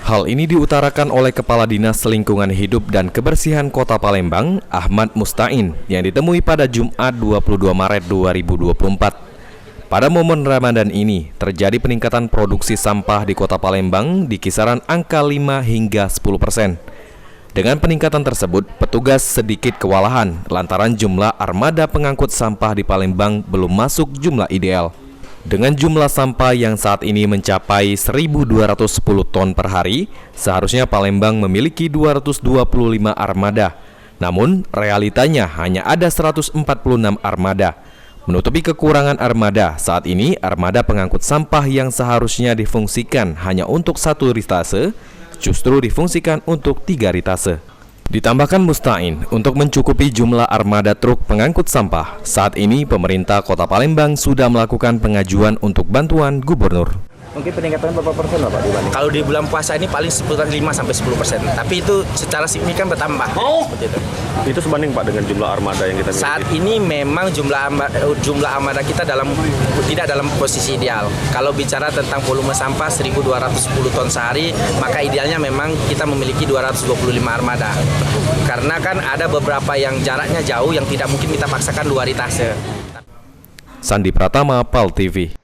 Hal ini diutarakan oleh Kepala Dinas Lingkungan Hidup dan Kebersihan Kota Palembang, Ahmad Mustain, yang ditemui pada Jumat 22 Maret 2024. Pada momen Ramadan ini, terjadi peningkatan produksi sampah di Kota Palembang di kisaran angka 5 hingga 10%. Dengan peningkatan tersebut, petugas sedikit kewalahan lantaran jumlah armada pengangkut sampah di Palembang belum masuk jumlah ideal. Dengan jumlah sampah yang saat ini mencapai 1.210 ton per hari, seharusnya Palembang memiliki 225 armada. Namun, realitanya hanya ada 146 armada. Menutupi kekurangan armada, saat ini armada pengangkut sampah yang seharusnya difungsikan hanya untuk 1 ritase, justru difungsikan untuk 3 ritase. Ditambahkan Mustain, untuk mencukupi jumlah armada truk pengangkut sampah, saat ini pemerintah Kota Palembang sudah melakukan pengajuan untuk bantuan gubernur. Mungkin peningkatan berapa persen Pak dibanding? Kalau di bulan puasa ini paling sekitar 5-10%, tapi itu secara signifikan bertambah. Itu sebanding Pak dengan jumlah armada yang kita miliki? Saat ini memang jumlah armada kita tidak dalam posisi ideal. Kalau bicara tentang volume sampah 1.210 ton sehari, maka idealnya memang kita memiliki 225 armada. Karena kan ada beberapa yang jaraknya jauh yang tidak mungkin kita paksakan 2 ritase. Sandi Pratama, PAL TV.